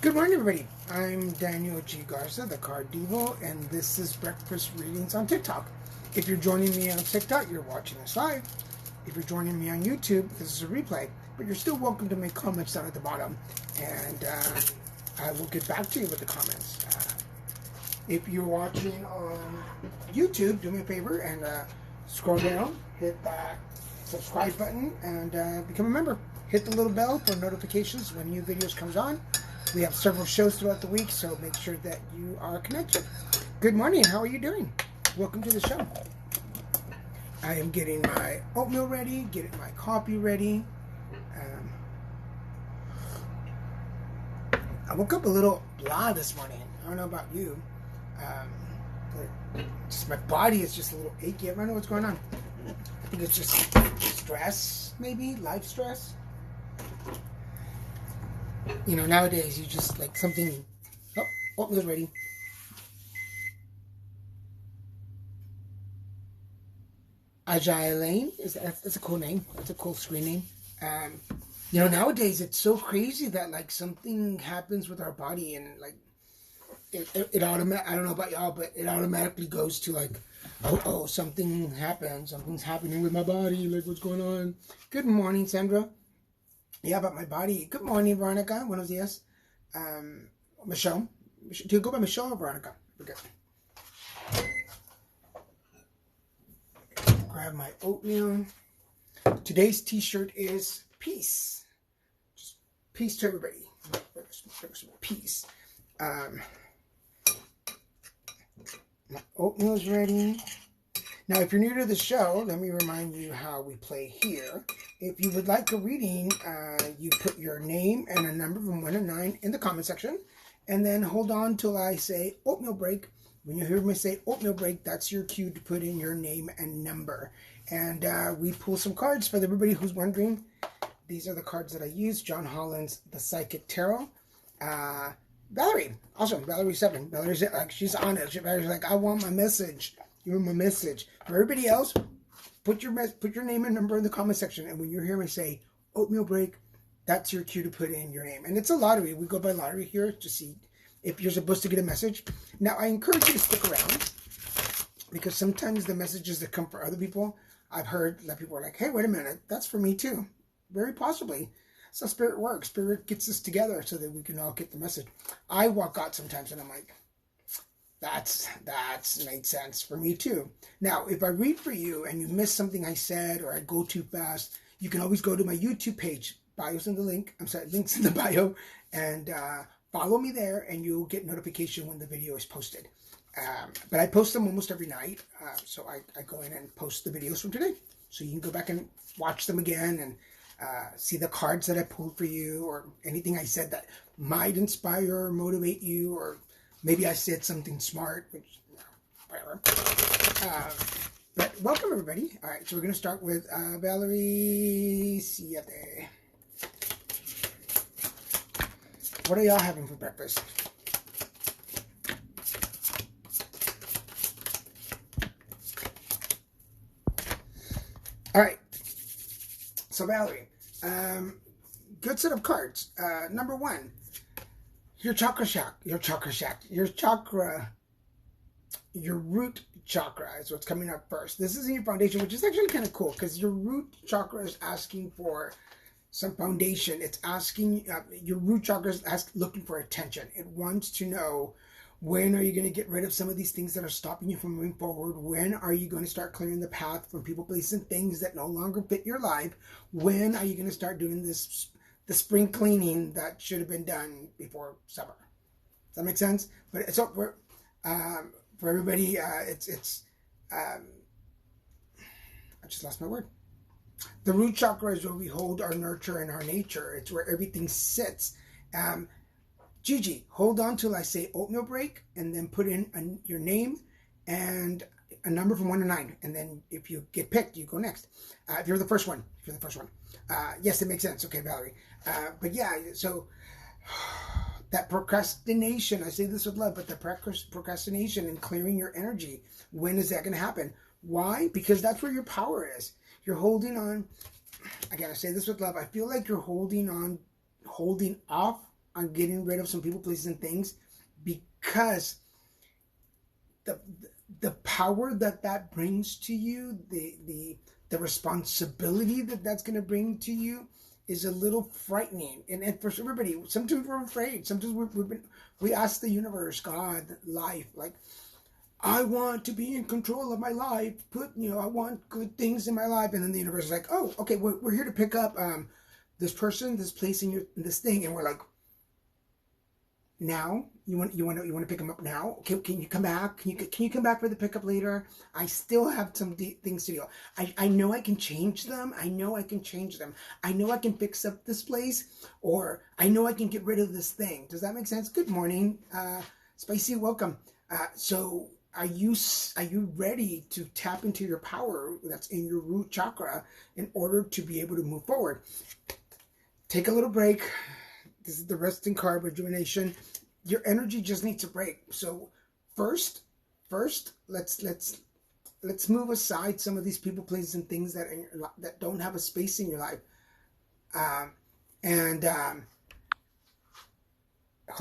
Good morning, everybody. I'm Daniel G. Garza, the Card Devo, and this is Breakfast Readings on TikTok. If you're joining me on TikTok, you're watching us live. If you're joining me on YouTube, this is a replay, but you're still welcome to make comments down at the bottom, and I will get back to you with the comments. If you're watching on YouTube, do me a favor and scroll down, hit that subscribe button, and become a member. Hit the little bell for notifications when new videos comes on. We have several shows throughout the week, so make sure that you are connected. Good morning. How are you doing? Welcome to the show. I am getting my oatmeal ready, getting my coffee ready. I woke up a little blah this morning. I don't know about you. Just my body is just a little achy. I don't know what's going on. I think it's just stress, maybe life stress. You know, nowadays you just like something. Oh, oatmeal ready. Agile Lane that's a cool name. That's a cool screen name. You know, nowadays it's so crazy that like something happens with our body and like it automatic. I don't know about y'all, but it automatically goes to like, oh, something happened. Something's happening with my body. Like, what's going on? Good morning, Sandra. Yeah, about my body. Good morning, Veronica. Buenos días. Michelle. Do you go by Michelle or Veronica? Okay. Grab my oatmeal. Today's t-shirt is peace. Just peace to everybody. Peace. My oatmeal's ready. Now, if you're new to the show, let me remind you how we play here. If you would like a reading, you put your name and a number from 1 to 9 in the comment section, and then hold on till I say oatmeal break. When you hear me say oatmeal break, that's your cue to put in your name and number. And we pull some cards for everybody who's wondering. These are the cards that I use. John Holland's The Psychic Tarot. Valerie, awesome. Valerie 7. Valerie's like, she's on it. Valerie's like, I want my message. Give me my message. For everybody else, put your name and number in the comment section, and when you hear me say oatmeal break, that's your cue to put in your name. And it's a lottery. We go by lottery here to see if you're supposed to get a message. Now, I encourage you to stick around because sometimes the messages that come for other people, I've heard that people are like, hey, wait a minute, that's for me too. Very possibly. That's how Spirit works. Spirit gets us together so that we can all get the message. I walk out sometimes and I'm like, that's made sense for me too. Now, if I read for you and you miss something I said or I go too fast, you can always go to my YouTube page. Links in the bio, and follow me there, and you'll get notification when the video is posted. But I post them almost every night, so I go in and post the videos from today, so you can go back and watch them again and see the cards that I pulled for you, or anything I said that might inspire or motivate you, or maybe I said something smart, which, whatever. But welcome, everybody. All right, so we're going to start with Valerie Siete. What are y'all having for breakfast? All right. So, Valerie, good set of cards. Number 1. Your root chakra is what's coming up first. This is in your foundation, which is actually kind of cool because your root chakra is asking for some foundation. It's asking, your root chakra is looking for attention. It wants to know, when are you going to get rid of some of these things that are stopping you from moving forward? When are you going to start clearing the path from people, places, and things that no longer fit your life? When are you going to start doing the spring cleaning that should have been done before summer? Does that make sense? But it's for everybody. I just lost my word. The root chakra is where we hold our nurture and our nature. It's where everything sits. Gigi, hold on till I say oatmeal break, and then put in your name and a number from 1 to 9. And then if you get picked, you go next. If you're the first one. Yes, it makes sense. Okay, Valerie. But yeah, so that procrastination, I say this with love, but the procrastination and clearing your energy, when is that going to happen? Why? Because that's where your power is. You're holding on. Again, I say this with love. I feel like you're holding off on getting rid of some people, places, and things, because the power that brings to you, the responsibility that's going to bring to you, is a little frightening. And for everybody, sometimes we're afraid. Sometimes we ask the universe, God, life, like, I want to be in control of my life. I want good things in my life. And then the universe is like, oh, okay, we're here to pick up this person, this place, in this thing. And we're like, now you want to pick them up now? Okay, can you come back? Can you come back for the pickup later? I still have some things to do. I know I can change them. I know I can change them. I know I can fix up this place, or I know I can get rid of this thing. Does that make sense? Good morning, Spicy. Welcome. So are you ready to tap into your power that's in your root chakra in order to be able to move forward? Take a little break. This is the resting card, rejuvenation. Your energy just needs a break. So first, let's move aside some of these people, places, and things that don't have a space in your life. Hold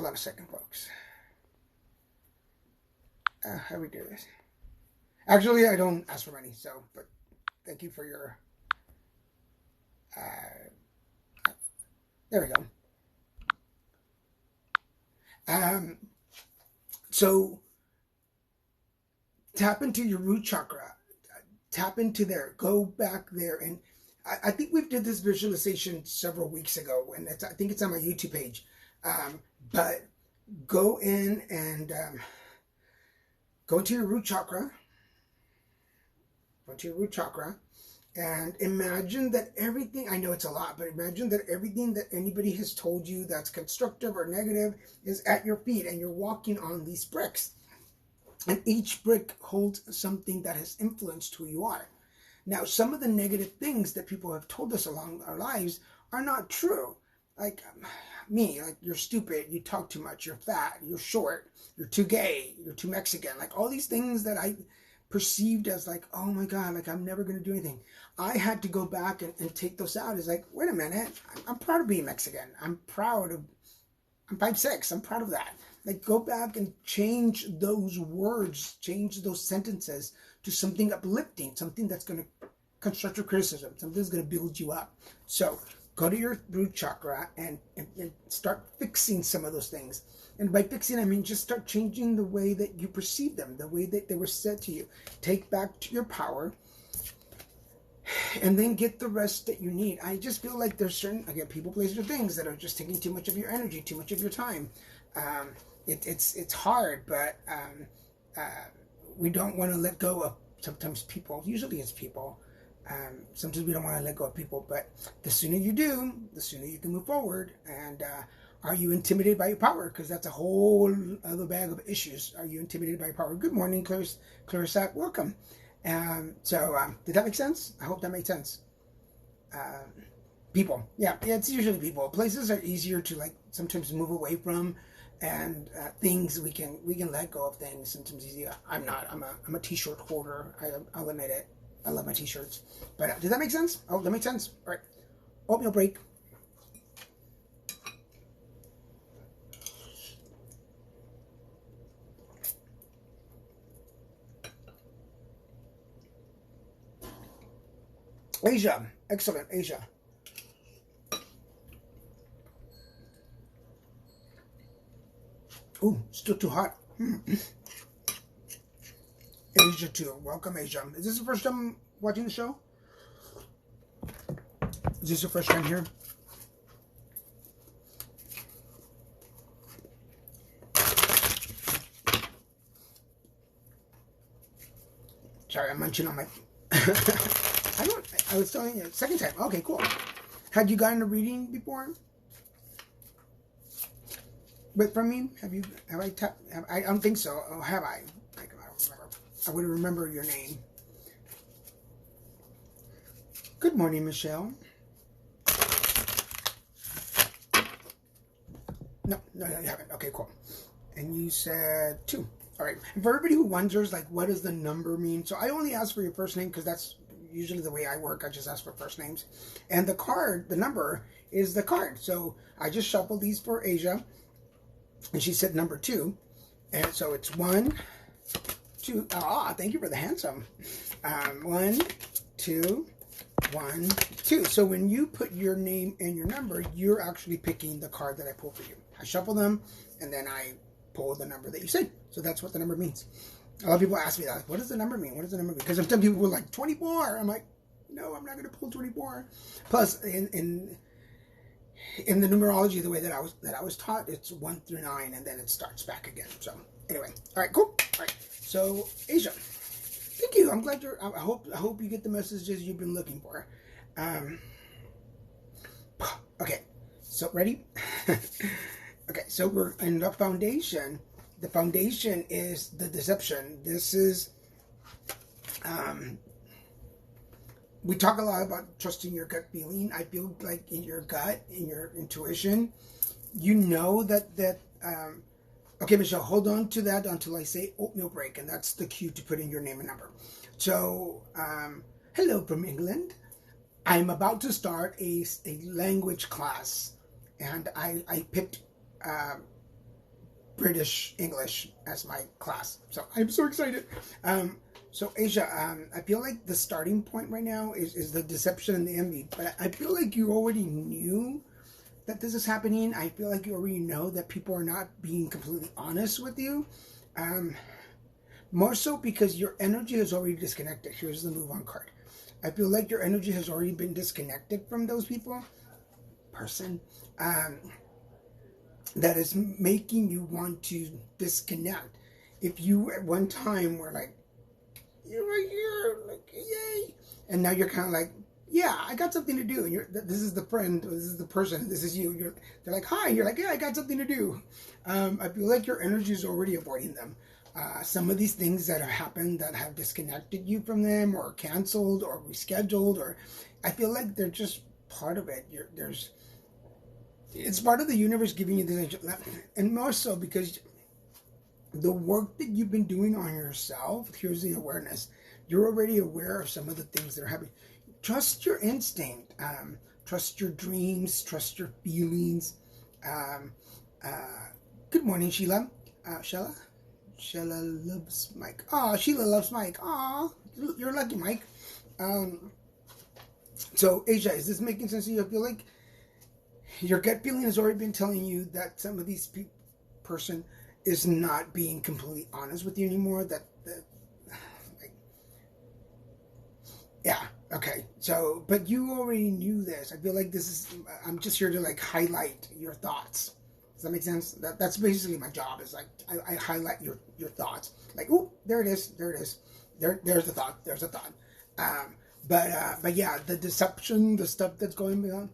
on a second, folks. How do we do this? Actually, I don't ask for money, but thank you for your. There we go. So tap into your root chakra, tap into there, go back there. And I think we did this visualization several weeks ago, and I think it's on my YouTube page. But go in and go into your root chakra, and imagine that everything, I know it's a lot, but imagine that everything that anybody has told you that's constructive or negative is at your feet, and you're walking on these bricks. And each brick holds something that has influenced who you are. Now, some of the negative things that people have told us along our lives are not true. Like me, like, you're stupid, you talk too much, you're fat, you're short, you're too gay, you're too Mexican. Like, all these things that I perceived as like, oh my God, like, I'm never going to do anything. I had to go back and take those out. It's like, wait a minute, I'm proud of being Mexican. I'm 5'6", I'm proud of that. Like, go back and change those words, change those sentences to something uplifting, something that's going to constructive criticism, something that's going to build you up. So go to your root chakra and start fixing some of those things. And by fixing, I mean just start changing the way that you perceive them, the way that they were said to you. Take back your power, and then get the rest that you need. I just feel like there's certain, again, people, places, or things that are just taking too much of your energy, too much of your time. It's hard, but we don't want to let go of sometimes people. Usually it's people. Sometimes we don't want to let go of people, but the sooner you do, the sooner you can move forward. And are you intimidated by your power? Because that's a whole other bag of issues. Are you intimidated by your power? Good morning, Clarissa. Welcome. Did that make sense? I hope that made sense. People. Yeah, it's usually people. Places are easier to, like, sometimes move away from, and things we can let go of things sometimes easier. I'm not. I'm a t-shirt hoarder. I'll admit it. I love my t-shirts. But did that make sense? Oh, that makes sense. All right. Oatmeal break. Asia. Excellent. Asia. Ooh, still too hot. Asia too. Welcome, Asia. Is this the first time watching the show? Is this your first time here? Sorry, I'm munching on my... I was telling you, second time. Okay, cool. Had you gotten a reading before? But from me? I don't think so. Oh, have I? I don't remember. I would remember your name. Good morning, Michelle. No, you haven't. Okay, cool. And you said 2. All right. And for everybody who wonders, like, what does the number mean? So I only ask for your first name because that's usually the way I work, I just ask for first names. And the card, the number, is the card. So I just shuffled these for Asia, and she said number 2. And so it's 1, 2. Thank you for the handsome. 1, 2, 1, 2. So when you put your name and your number, you're actually picking the card that I pull for you. I shuffle them, and then I pull the number that you said. So that's what the number means. A lot of people ask me that. What does the number mean? What does the number mean? Because some people were like, 24. I'm like, no, I'm not going to pull 24. Plus, in the numerology, the way that I was taught, it's 1 through 9, and then it starts back again. So anyway, all right, cool. All right, so Asia, thank you. I'm glad I hope you get the messages you've been looking for. Okay, so ready? Okay, so we're in the foundation. The foundation is the deception. This is, we talk a lot about trusting your gut feeling. I feel like in your gut, in your intuition, you know that, okay, Michelle, hold on to that until I say oatmeal break, and that's the cue to put in your name and number. So, hello from England. I'm about to start a language class, and I picked British English as my class. So I'm so excited. So Asia, I feel like the starting point right now is the deception and the envy. But I feel like you already knew that this is happening. I feel like you already know that people are not being completely honest with you. More so because your energy is already disconnected. Here's the move on card. I feel like your energy has already been disconnected from those people. Person. That is making you want to disconnect. If you at one time were like, you're right here, like, yay, and now you're kind of like, yeah, I got something to do, and this is the friend, this is the person, this is you. They're like, hi, and you're like, yeah, I got something to do. I feel like your energy is already avoiding them. Some of these things that have happened that have disconnected you from them, or canceled, or rescheduled, or I feel like they're just part of it. It's part of the universe giving you this, and more so because the work that you've been doing on yourself, here's the awareness. You're already aware of some of the things that are happening. Trust your instinct. Trust your dreams. Trust your feelings. Good morning, Sheila. Sheila? Sheila loves Mike. Oh, Sheila loves Mike. Oh, you're lucky, Mike. So, Asia, is this making sense to you? I feel like your gut feeling has already been telling you that some of these person is not being completely honest with you anymore. Like, yeah, okay. So, but you already knew this. I feel like I'm just here to like highlight your thoughts. Does that make sense? That's basically my job. Is like I highlight your thoughts. Like, oh, there it is. There's the thought. There's a thought. But yeah, the deception, the stuff that's going on.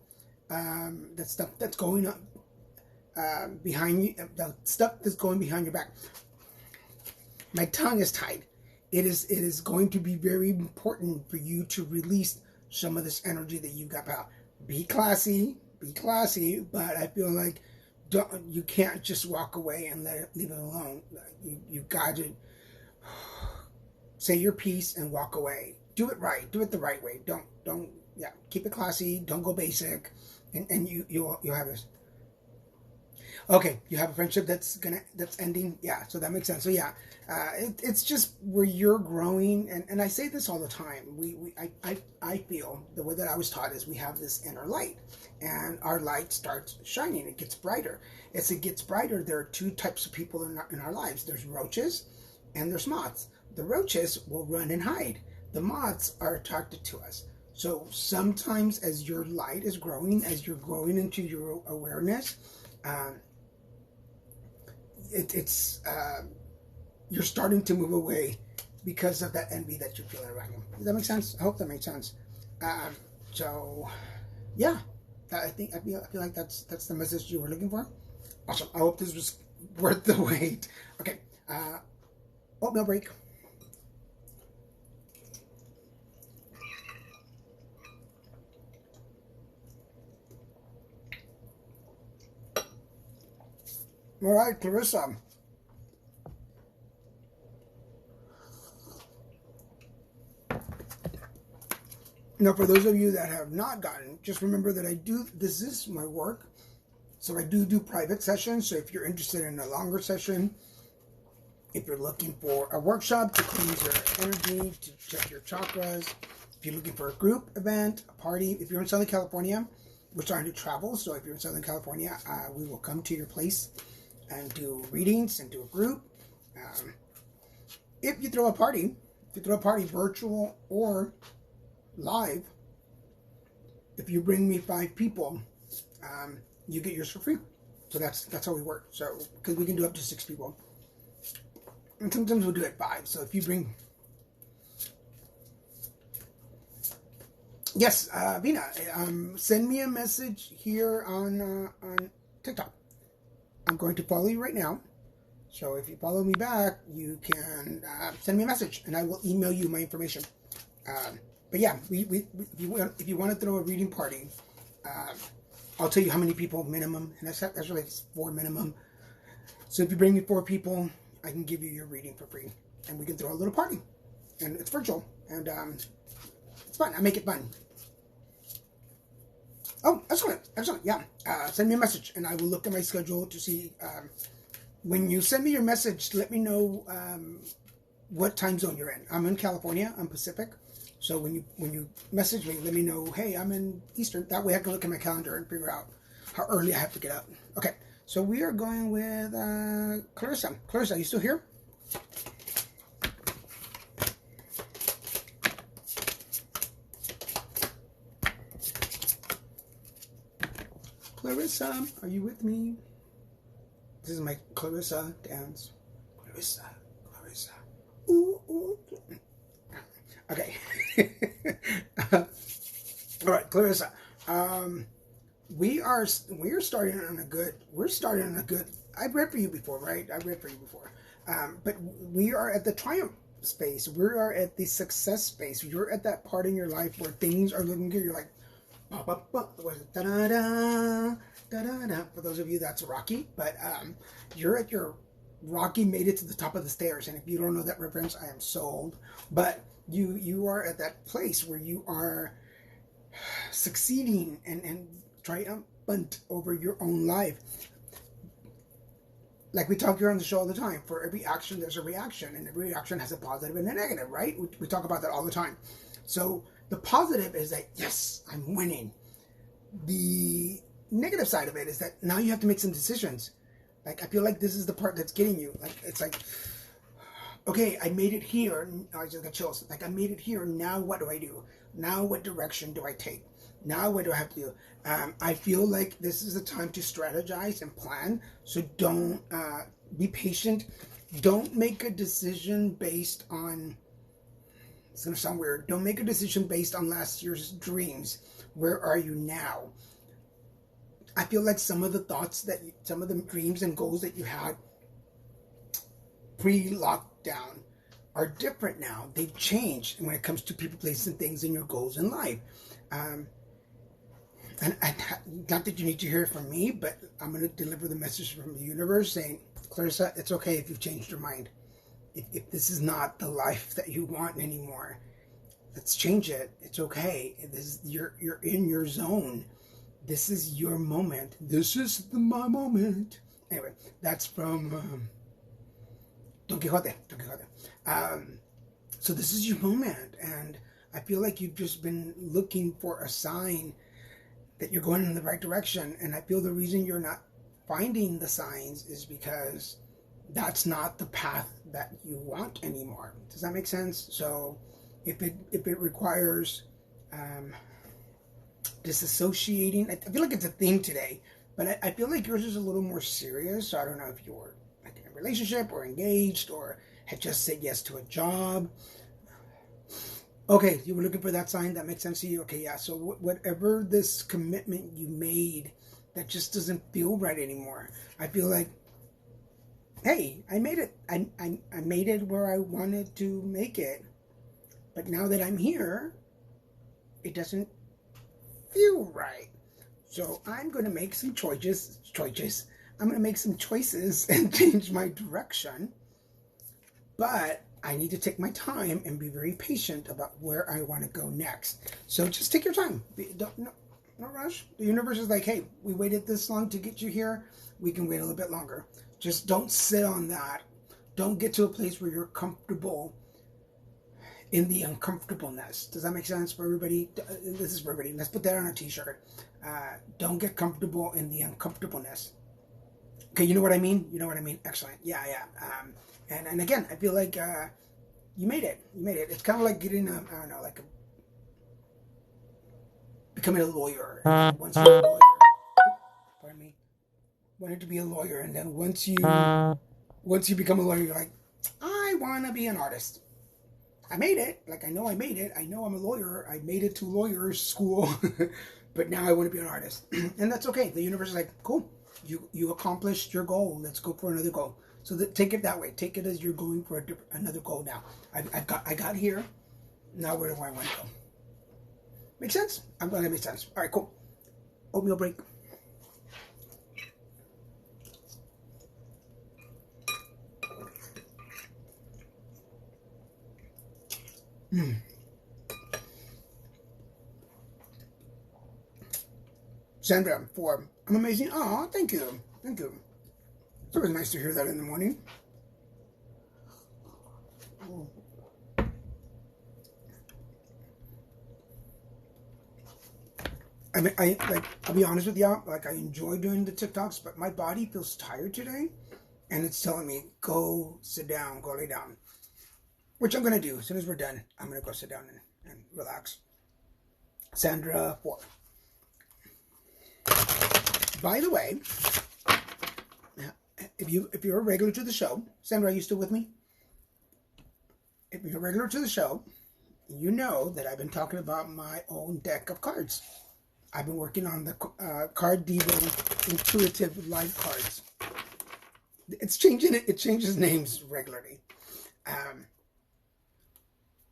The stuff that's going on behind you, the stuff that's going behind your back. My tongue is tied. It is going to be very important for you to release some of this energy that you got out. Be classy, but I feel like you can't just walk away and leave it alone. You got to say your piece and walk away. Do it right. Do it the right way. Don't keep it classy. Don't go basic. And you'll have this. Okay, you have a friendship that's ending. Yeah, so that makes sense. So yeah, it's just where you're growing, and I say this all the time. I feel the way that I was taught is we have this inner light, and our light starts shining. It gets brighter. As it gets brighter, there are two types of people in our lives. There's roaches, and there's moths. The roaches will run and hide. The moths are attracted to us. So sometimes as your light is growing, as you're growing into your awareness, you're starting to move away because of that envy that you're feeling around you. Does that make sense? I hope that makes sense. So yeah, I feel like that's the message you were looking for. Awesome. I hope this was worth the wait. Okay. Oatmeal break. All right, Clarissa. Now, for those of you that have not gotten, just remember that this is my work. So I do private sessions. So if you're interested in a longer session, if you're looking for a workshop to cleanse your energy, to check your chakras, if you're looking for a group event, a party, if you're in Southern California, we're starting to travel. So if you're in Southern California, we will come to your place and do readings and do a group. If you throw a party, virtual or live, if you bring me 5 people, you get yours for free. So that's how we work. So because we can do up to 6 people, and sometimes we'll do it 5. So if you bring, yes, Vina, send me a message here on TikTok. I'm going to follow you right now. So if you follow me back, you can send me a message, and I will email you my information. But yeah, if you want to throw a reading party, I'll tell you how many people minimum, and that's really 4 minimum. So if you bring me 4 people, I can give you your reading for free, and we can throw a little party, and it's virtual, and it's fun. I make it fun. Oh, excellent. Yeah. Send me a message, and I will look at my schedule to see. When you send me your message, let me know what time zone you're in. I'm in California. I'm Pacific. So when you message me, let me know, hey, I'm in Eastern. That way I can look at my calendar and figure out how early I have to get up. Okay, so we are going with Clarissa. Clarissa, are you still here? Clarissa, are you with me? This is my Clarissa dance. Clarissa. Ooh, ooh. Okay. All right, Clarissa. We are starting on a good. I've read for you before, right? But we are at the triumph space. We are at the success space. You're at that part in your life where things are looking good. You're like, da-da-da, da-da-da. For those of you, that's Rocky. But you're at your Rocky made it to the top of the stairs. And if you don't know that reference, I am sold. But you are at that place where you are succeeding and triumphant over your own life. Like we talk here on the show all the time, for every action there's a reaction, and every reaction has a positive and a negative, right? We talk about that all the time. So the positive is that, yes, I'm winning. The negative side of it is that now you have to make some decisions. Like, I feel like this is the part that's getting you. Like, it's like, okay, I made it here. I just got chills. Like, I made it here. Now what do I do? Now what direction do I take? Now what do I have to do? I feel like this is the time to strategize and plan. So don't be patient. Don't make a decision based on, it's going to sound weird. Don't make a decision based on last year's dreams. Where are you now? I feel like some of the dreams and goals that you had pre-lockdown are different now. They've changed when it comes to people, places, and things in your goals in life. And not that you need to hear it from me, but I'm going to deliver the message from the universe saying, Clarissa, it's okay if you've changed your mind. If this is not the life that you want anymore, let's change it. It's okay. You're in your zone. This is your moment. This is my moment. Anyway, that's from Don Quixote. So this is your moment, and I feel like you've just been looking for a sign that you're going in the right direction, and I feel the reason you're not finding the signs is because that's not the path that you want anymore. Does that make sense? So if it requires disassociating, I feel like it's a theme today, but I feel like yours is a little more serious. So I don't know if you're like in a relationship or engaged or had just said yes to a job. Okay, you were looking for that sign. That makes sense to you? Okay, yeah. So whatever this commitment you made that just doesn't feel right anymore, I feel like, hey, I made it. I made it where I wanted to make it. But now that I'm here, it doesn't feel right. So I'm going to make some choices. I'm going to make some choices and change my direction. But I need to take my time and be very patient about where I want to go next. So just take your time. No rush. The universe is like, hey, we waited this long to get you here. We can wait a little bit longer. Just don't sit on that. Don't get to a place where you're comfortable in the uncomfortableness. Does that make sense for everybody? This is for everybody. Let's put that on a t-shirt. Don't get comfortable in the uncomfortableness. Okay, you know what I mean? You know what I mean? Excellent. Yeah. And again, I feel like you made it. You made it. It's kind of like getting becoming a lawyer. Once you're a lawyer, pardon me, wanted to be a lawyer, and then once you become a lawyer, you're like, I want to be an artist. I made it. Like, I know I made it. I know I'm a lawyer. I made it to lawyer's school, but now I want to be an artist, and that's okay. The universe is like, cool. You accomplished your goal. Let's go for another goal. So take it that way. Take it as you're going for another goal now. I got here. Now where do I want to go? Make sense? I'm glad it makes sense. All right, cool. Oatmeal break. Sandra, I'm amazing. Oh, thank you. Thank you. It's always nice to hear that in the morning. I mean, I'll be honest with y'all, like, I enjoy doing the TikToks, but my body feels tired today, and it's telling me, go sit down, go lay down. Which I'm going to do. As soon as we're done, I'm going to go sit down and relax. Sandra 4. By the way, if you're a regular to the show, Sandra, are you still with me? If you're a regular to the show, you know that I've been talking about my own deck of cards. I've been working on the Card Devo Intuitive Life cards. It's changing. It changes names regularly.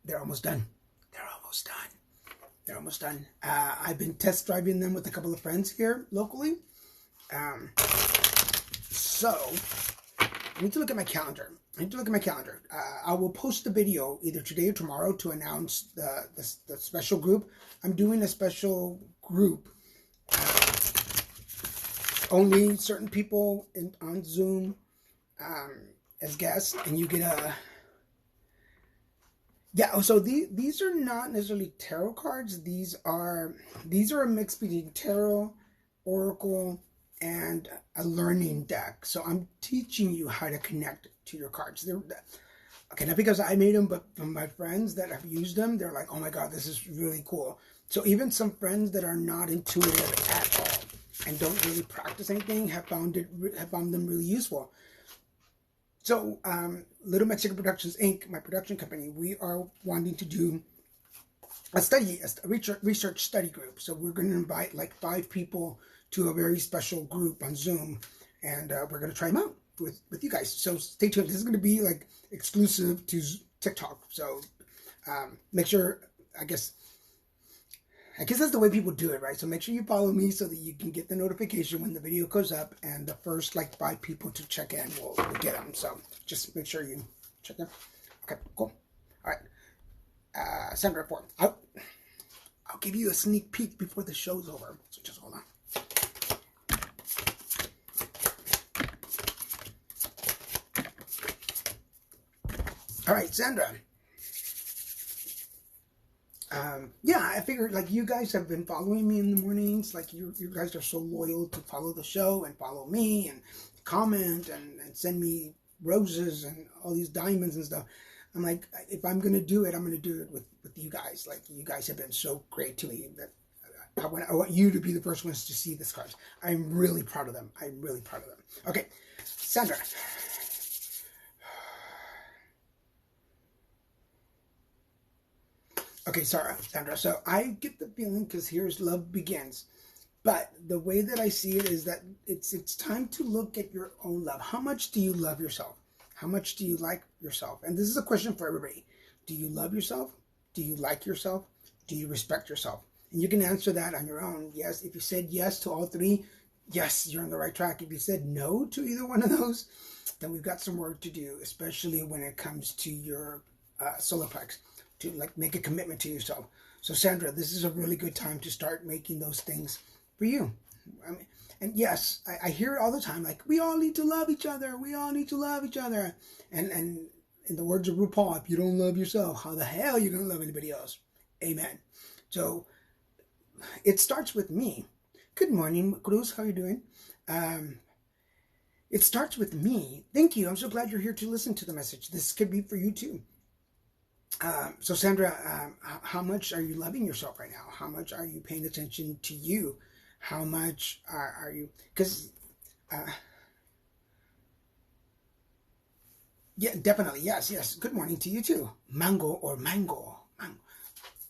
They're almost done. They're almost done. I've been test driving them with a couple of friends here locally. So I need to look at my calendar. I will post the video either today or tomorrow to announce the special group. I'm doing a special group. Only certain people on Zoom as guests, and you get a... Yeah, so these are not necessarily tarot cards. These are a mix between tarot, oracle, and a learning deck. So I'm teaching you how to connect to your cards. Okay, not because I made them, but from my friends that have used them, they're like, oh my God, this is really cool. So even some friends that are not intuitive at all and don't really practice anything have found them really useful. So, Little Mexican Productions Inc., my production company, we are wanting to do a research study group. So we're going to invite like 5 people to a very special group on Zoom, and we're going to try them out with you guys. So stay tuned. This is going to be like exclusive to TikTok. So make sure, I guess that's the way people do it, right? So make sure you follow me so that you can get the notification when the video goes up, and the first like 5 people to check in will get them. So just make sure you check in. Okay, cool. All right. Sandra 4. I'll give you a sneak peek before the show's over. So just hold on. All right, Sandra. Yeah, I figured like you guys have been following me in the mornings. Like you guys are so loyal to follow the show and follow me and comment and send me roses and all these diamonds and stuff. I'm like, if I'm going to do it, I'm going to do it with you guys. Like, you guys have been so great to me that I want you to be the first ones to see this cards. I'm really proud of them. Okay, Sandra. Okay, sorry, Sandra. So I get the feeling, because here's love begins. But the way that I see it is that it's time to look at your own love. How much do you love yourself? How much do you like yourself? And this is a question for everybody. Do you love yourself? Do you like yourself? Do you respect yourself? And you can answer that on your own. Yes, if you said yes to all 3, yes, you're on the right track. If you said no to either one of those, then we've got some work to do, especially when it comes to your solar plex, to like make a commitment to yourself. So Sandra, this is a really good time to start making those things for you. I mean, and yes, I hear it all the time, like we all need to love each other. We all need to love each other. And in the words of RuPaul, if you don't love yourself, how the hell are you gonna love anybody else? Amen. So it starts with me. Good morning, Cruz. How are you doing? Um, it starts with me. Thank you. I'm so glad you're here to listen to the message. This could be for you too. So, Sandra, how much are you loving yourself right now? How much are you paying attention to you? How much are you? Because, uh, yeah, definitely. Yes, yes. Good morning to you too. Mango or mango. Mango.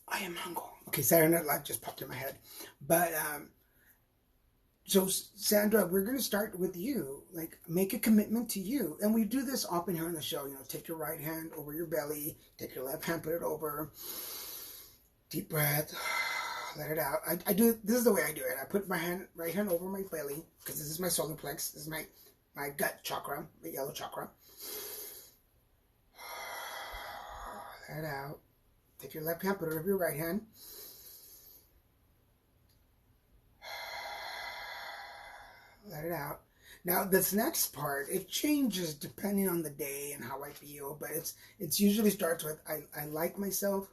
I am mango. Okay, Saturday Night Live just popped in my head. But so Sandra, we're going to start with you. Like, make a commitment to you, and we do this often here on the show. You know, take your right hand over your belly, take your left hand, put it over. Deep breath, let it out. I do. This is the way I do it. I put my right hand over my belly because this is my solar plex. This is my gut chakra, my yellow chakra. Let it out. Take your left hand, put it over your right hand. Let it out. Now this next part, it changes depending on the day and how I feel, but it's usually starts with I like myself,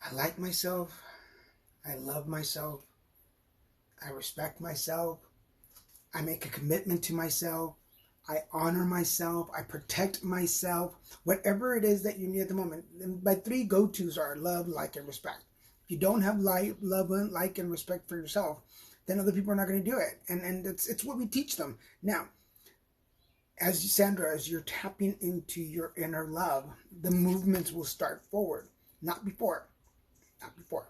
I like myself, I love myself, I respect myself, I make a commitment to myself, I honor myself, I protect myself, whatever it is that you need at the moment. And my three go-tos are love, like, and respect. If you don't have love, like, and respect for yourself, then other people are not going to do it. And it's what we teach them. Now, as Sandra, as you're tapping into your inner love, the movements will start forward, not before. Not before.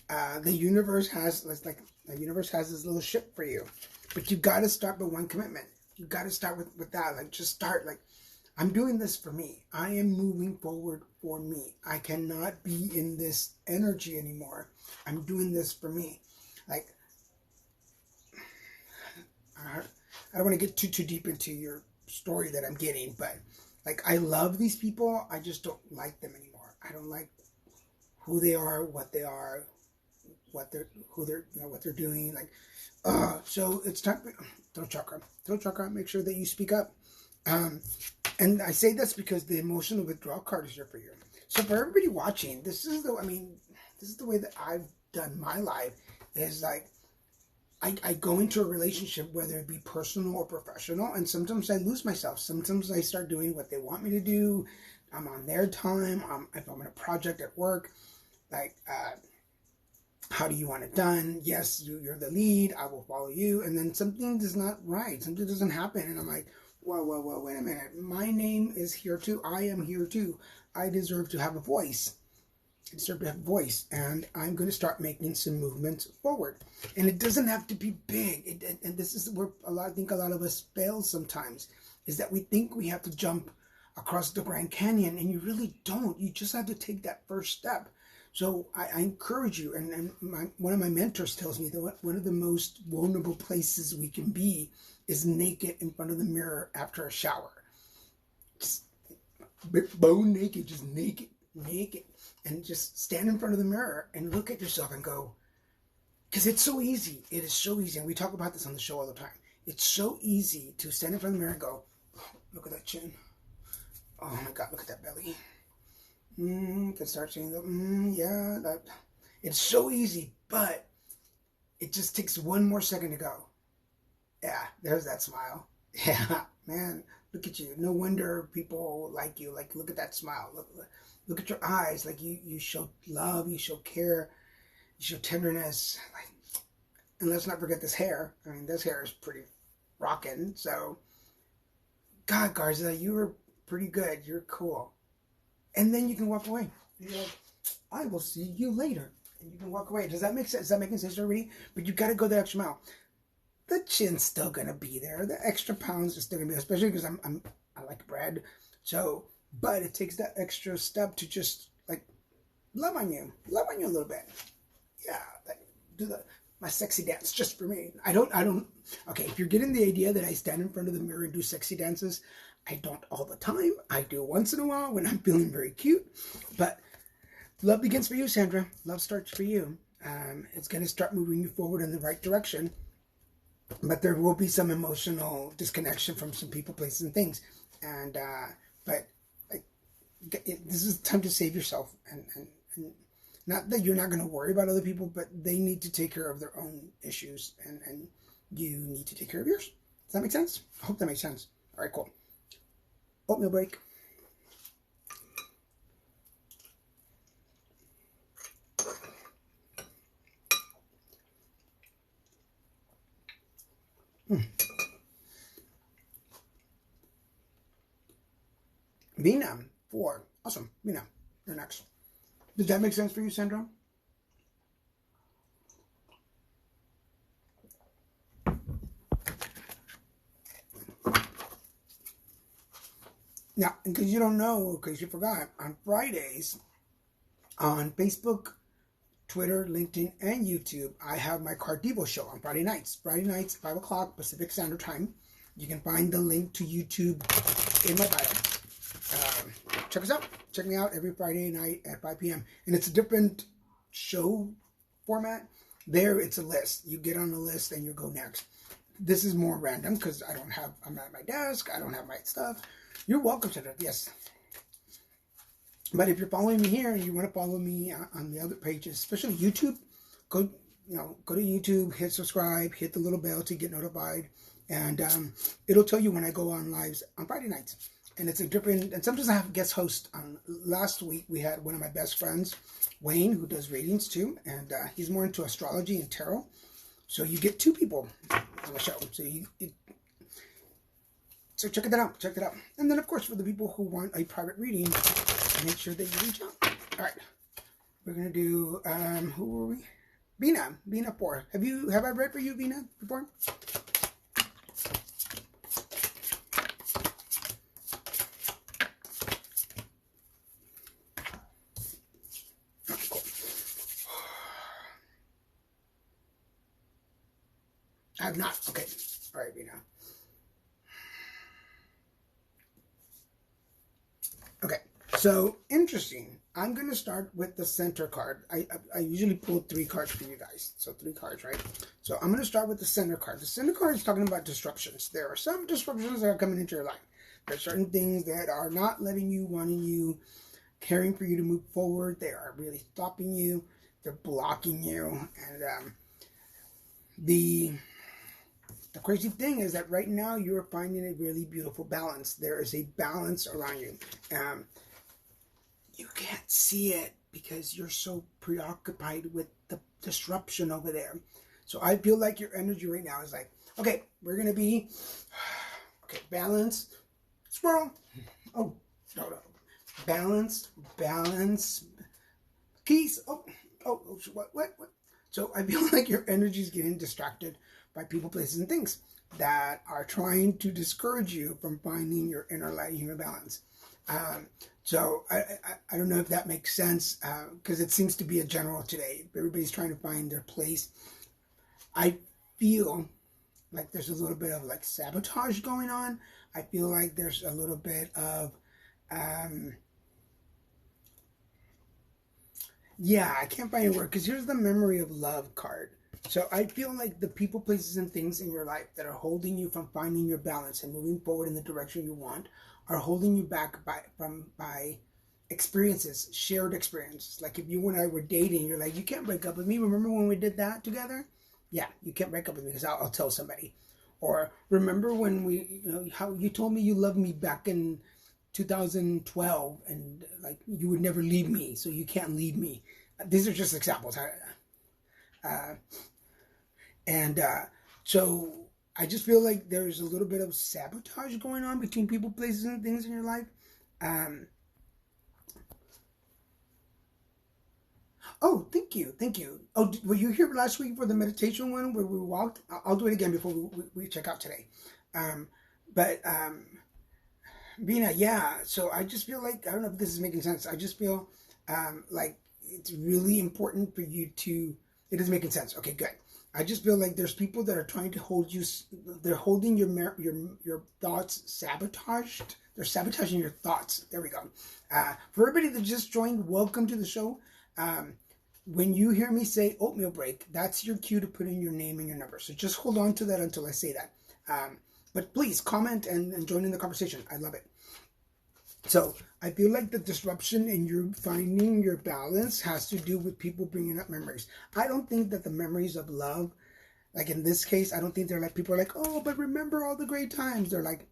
The universe has this little ship for you, but you got to start with one commitment. You got to start with that. Like, just start. Like, I'm doing this for me. I am moving forward for me. I cannot be in this energy anymore. I'm doing this for me. Like, I don't want to get too deep into your story that I'm getting, but like, I love these people. I just don't like them anymore. I don't like who they are, what they are, what they're doing. Like, so it's time. Throat chakra. Make sure that you speak up. And I say this because the emotional withdrawal card is here for you. So for everybody watching, this is the way that I've done my life. Is like, I go into a relationship, whether it be personal or professional, and sometimes I lose myself. Sometimes I start doing what they want me to do. I'm on their time. If I'm in a project at work, like, how do you want it done? Yes, you're the lead. I will follow you. And then something is not right. Something doesn't happen. And I'm like, whoa, wait a minute. My name is here too. I am here too. I deserve to have a voice. I deserve to have a voice. And I'm going to start making some movements forward. And it doesn't have to be big. And this is where I think a lot of us fail sometimes, is that we think we have to jump across the Grand Canyon, and you really don't. You just have to take that first step. So I encourage you, and one of my mentors tells me that one of the most vulnerable places we can be is naked in front of the mirror after a shower. Just bone naked, just naked. And just stand in front of the mirror and look at yourself and go, because it's so easy. It is so easy. And we talk about this on the show all the time. It's so easy to stand in front of the mirror and go, oh, look at that chin. Oh my God, look at that belly. Can start saying that, yeah, that. It's so easy, but it just takes one more second to go. Yeah, there's that smile. Yeah, man, look at you. No wonder people like you. Like, look at that smile. Look at your eyes. Like, you show love, you show care, you show tenderness. Like, and let's not forget this hair. I mean, this hair is pretty rocking. So, God, Garza, you were pretty good. You're cool. And then you can walk away. You're like, I will see you later. And you can walk away. Does that make sense? Is that making sense already? But you got to go the extra mile. The chin's still going to be there. The extra pounds are still going to be there, especially because I like bread. So, but it takes that extra step to just, like, love on you a little bit. Yeah, like, do that. my sexy dance just for me. I don't, okay, if you're getting the idea that I stand in front of the mirror and do sexy dances, I don't all the time. I do once in a while when I'm feeling very cute. But love begins for you, Sandra. Love starts for you. It's going to start moving you forward in the right direction. But there will be some emotional disconnection from some people, places, and things. And, but this is time to save yourself. And not that you're not going to worry about other people, but they need to take care of their own issues. And you need to take care of yours. Does that make sense? I hope that makes sense. All right, cool. Oatmeal break. Vina, 4. Awesome. Vina, you're next. Does that make sense for you, Sandra? Now, in case you don't know, in case you forgot, on Fridays, on Facebook, Twitter, LinkedIn, and YouTube, I have my Card Devo show on Friday nights. Friday nights, 5 o'clock Pacific Standard Time. You can find the link to YouTube in my bio. Check us out. Check me out every Friday night at 5 p.m. And it's a different show format. There, it's a list. You get on the list and you go next. This is more random because I'm not at my desk. I don't have my stuff. You're welcome to that, yes. But if you're following me here and you want to follow me on the other pages, especially YouTube, go to YouTube, hit subscribe, hit the little bell to get notified, and it'll tell you when I go on lives on Friday nights. And it's a different, and sometimes I have guest hosts. Last week we had one of my best friends, Wayne, who does readings too, and he's more into astrology and tarot. So you get 2 people on the show. So check that out. Check it out. And then of course for the people who want a private reading, make sure that you reach out. All right, we're gonna do who were we? Vina 4. Have I read for you, Vina, before? I have not. Okay. All right, Vina. Okay. So, interesting. I'm going to start with the center card. I usually pull 3 cards for you guys. So, 3 cards, right? So, I'm going to start with the center card. The center card is talking about disruptions. There are some disruptions that are coming into your life. There are certain things that are not letting you, wanting you, caring for you to move forward. They are really stopping you. They're blocking you. And the crazy thing is that right now you're finding a really beautiful balance. There is a balance around you. You can't see it because you're so preoccupied with the disruption over there. So I feel like your energy right now is like, okay, we're going to be, okay, balance, swirl. Oh, no. Balance, peace. Oh, what? So I feel like your energy is getting distracted by people, places, and things that are trying to discourage you from finding your inner light and your balance. So I don't know if that makes sense because it seems to be a general today. Everybody's trying to find their place. I feel like there's a little bit of like sabotage going on. I feel like there's a little bit of yeah, I can't find a word because here's the memory of love card. So I feel like the people, places, and things in your life that are holding you from finding your balance and moving forward in the direction you want are holding you back by experiences, shared experiences. Like if you and I were dating, you're like, you can't break up with me. Remember when we did that together? Yeah, you can't break up with me because I'll tell somebody. Or remember when how you told me you loved me back in 2012 and like you would never leave me, so you can't leave me. These are just examples. So I just feel like there's a little bit of sabotage going on between people, places, and things in your life. Oh, thank you. Oh, were you here last week for the meditation one where we walked? I'll do it again before we check out today. Vina, yeah. So I just feel like, I don't know if this is making sense. I just feel like it's really important for you to, it is making sense. Okay, good. I just feel like there's people that are trying to hold you. They're holding your thoughts sabotaged. They're sabotaging your thoughts. There we go. For everybody that just joined, welcome to the show. When you hear me say oatmeal break, that's your cue to put in your name and your number. So just hold on to that until I say that. But please comment and join in the conversation. I love it. So I feel like the disruption in you finding your balance has to do with people bringing up memories. I don't think that the memories of love, like in this case, I don't think they're like, people are like, oh, but remember all the great times. They're like,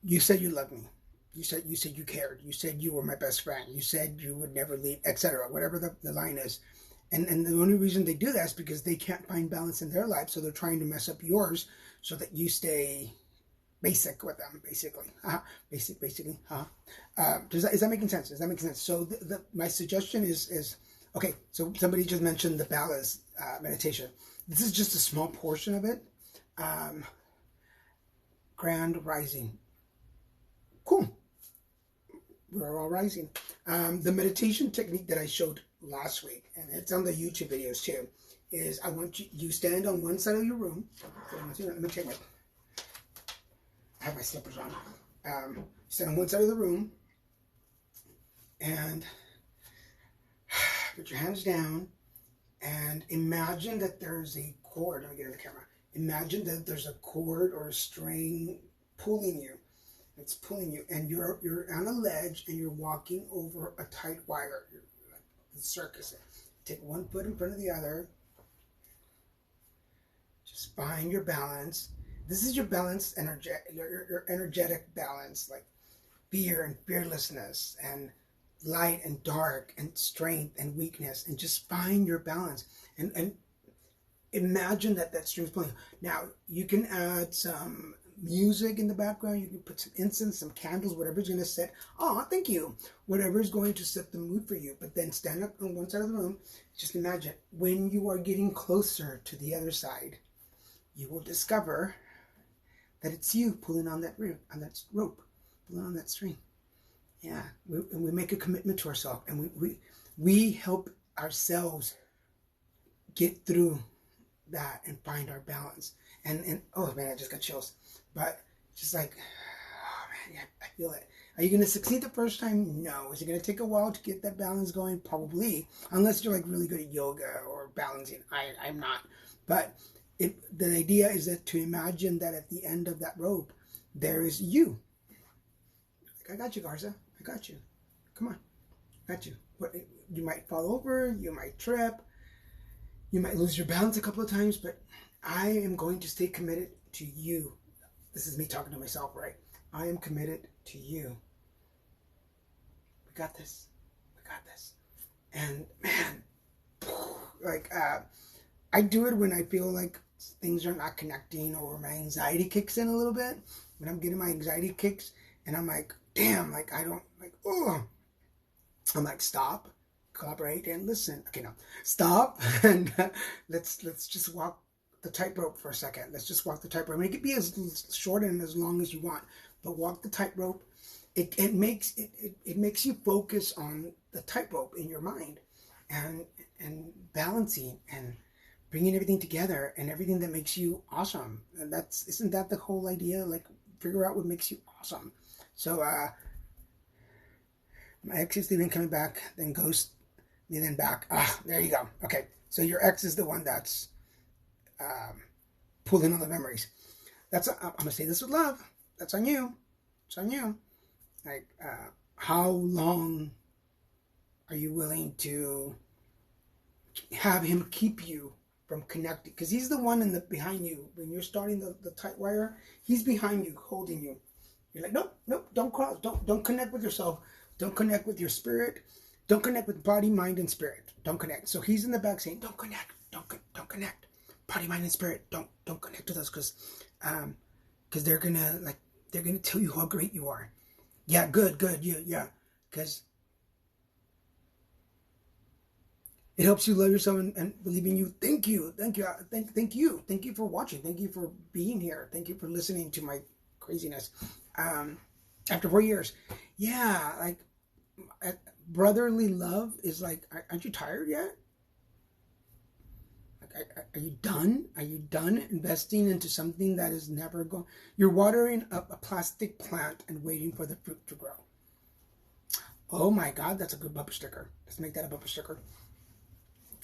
you said you loved me. You said you cared. You said you were my best friend. You said you would never leave, etc. Whatever the line is. And the only reason they do that is because they can't find balance in their life. So they're trying to mess up yours so that you stay basic with them, basically. Basically. Is that making sense? Is that making sense? So my suggestion is, okay, so somebody just mentioned the balance meditation. This is just a small portion of it. Grand rising. Cool. We're all rising. The meditation technique that I showed last week, and it's on the YouTube videos too, is I want you stand on one side of your room. Let me take I have my slippers on. Stand on one side of the room and put your hands down and imagine that there's a cord. Let me get in the camera. Imagine that there's a cord or a string pulling you. It's pulling you, and you're on a ledge and you're walking over a tight wire. You're like the circus. Take one foot in front of the other. Just find your balance. This is your balance, your energetic balance, like fear and fearlessness, and light and dark, and strength and weakness, and just find your balance. And imagine that string's pulling. Now you can add some music in the background. You can put some incense, some candles, whatever's going to set. Oh, thank you. Whatever's going to set the mood for you. But then stand up on one side of the room. Just imagine when you are getting closer to the other side, you will discover that it's you pulling on that rope, pulling on that string. Yeah, we make a commitment to ourselves, and we help ourselves get through that and find our balance. And oh man, I just got chills. But just like, oh man, yeah, I feel it. Are you going to succeed the first time? No. Is it going to take a while to get that balance going? Probably, unless you're like really good at yoga or balancing. I'm not. But the idea is that to imagine that at the end of that rope, there is you. Like, I got you, Garza. I got you. Come on. I got you. You might fall over. You might trip. You might lose your balance a couple of times. But I am going to stay committed to you. This is me talking to myself, right? I am committed to you. We got this. We got this. And man, like, I do it when I feel like things are not connecting or my anxiety kicks in a little bit. When I'm getting my anxiety kicks and I'm like, damn, like I don't, like, oh. I'm like, stop, collaborate, and listen. Okay, no, stop, and let's just walk the tightrope for a second. Let's just walk the tightrope. I mean, it could be as short and as long as you want, but walk the tightrope. It makes you focus on the tightrope in your mind, and balancing and bringing everything together and everything that makes you awesome. And isn't that the whole idea? Like, figure out what makes you awesome. So my ex is leaving, coming back, then ghost me, then back. There you go. Okay, so your ex is the one that's pulling on the memories. I'm gonna say this with love. That's on you. It's on you. Like, how long are you willing to have him keep you from connecting? Because he's the one behind you. When you're starting the tight wire, he's behind you, holding you. You're like, nope, don't cross. Don't connect with yourself. Don't connect with your spirit. Don't connect with body, mind, and spirit. Don't connect. So he's in the back saying, don't connect. Don't connect. Body, mind, and spirit. Don't connect with us because they're gonna tell you how great you are. Yeah, good, yeah. Because it helps you love yourself and believe in you. Thank you for watching. Thank you for being here. Thank you for listening to my craziness. After 4 years, yeah, like brotherly love is like, aren't you tired yet? Like, are you done? Are you done investing into something that is never going? You're watering up a plastic plant and waiting for the fruit to grow. Oh my God, that's a good bumper sticker. Let's make that a bumper sticker.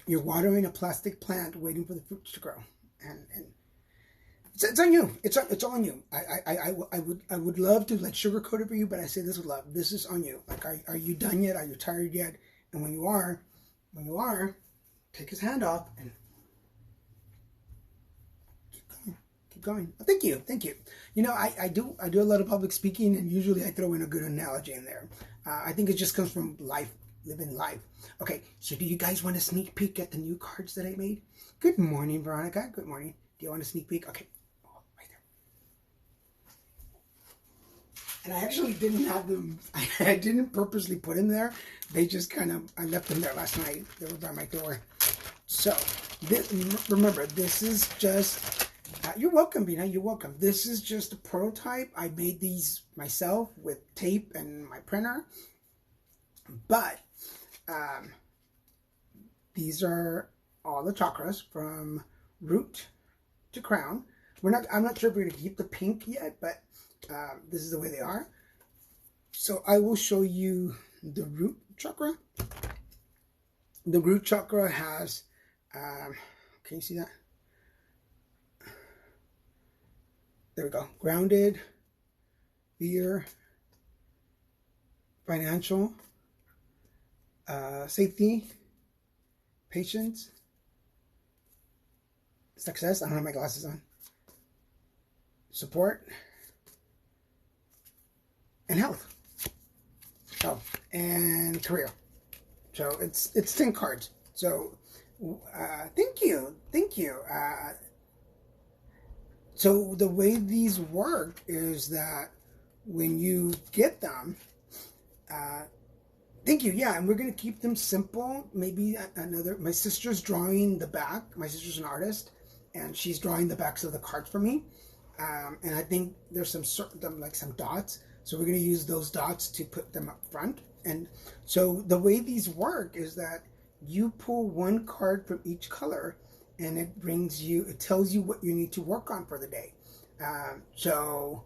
You're watering a plastic plant waiting for the fruits to grow. And it's on you. It's all on you. I would love to like sugarcoat it for you, but I say this with love. This is on you. Like, are you done yet? Are you tired yet? And when you are, take his hand off and keep going. Thank you. You know, I do a lot of public speaking, and usually I throw in a good analogy in there. I think it just comes from life, living life. Okay, so do you guys want a sneak peek at the new cards that I made? Good morning, Veronica. Good morning. Do you want a sneak peek? Okay, oh, right there. And I actually didn't have them. I didn't purposely put in there. They just I left them there last night. They were by my door. So, remember, this is just, you're welcome, Bina, you're welcome. This is just a prototype. I made these myself with tape and my printer. But, these are all the chakras from root to crown. I'm not sure if we're going to keep the pink yet, but this is the way they are. So I will show you the root chakra. The root chakra has, can you see that? There we go. Grounded, fear, financial, safety, patience, success. I don't have my glasses on. Support, and health. Oh, and career. So it's 10 cards. So thank you. So the way these work is that when you get them, thank you. Yeah, and we're gonna keep them simple. Maybe my sister's drawing the back. My sister's an artist, and she's drawing the backs of the cards for me. And I think there's some dots. So we're gonna use those dots to put them up front. And so the way these work is that you pull one card from each color, and it tells you what you need to work on for the day. How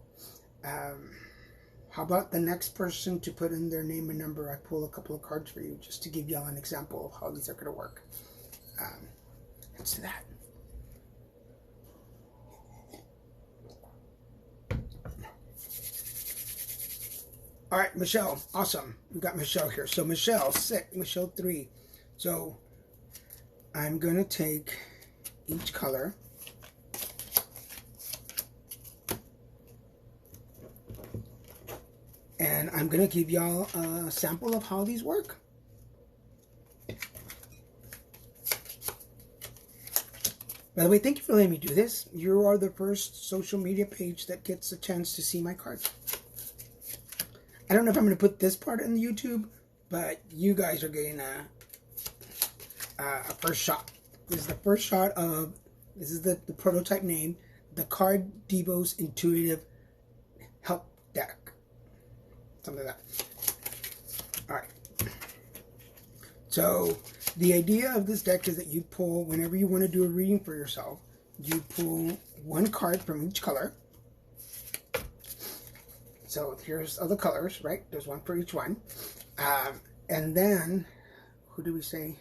about the next person to put in their name and number? I pull a couple of cards for you just to give y'all an example of how these are going to work. Let's do that. All right, Michelle, awesome. We got Michelle here. So Michelle 6, Michelle 3. So I'm going to take each color and I'm going to give y'all a sample of how these work. By the way, thank you for letting me do this. You are the first social media page that gets a chance to see my cards. I don't know if I'm going to put this part in the YouTube, but you guys are getting a first shot. This is the first shot of, this is the prototype name, the Card Devos Intuitive Help Deck. Something like that. Alright. So, the idea of this deck is that you pull, whenever you want to do a reading for yourself, you pull one card from each color. So, here's other colors, right? There's one for each one. And then, who do we say?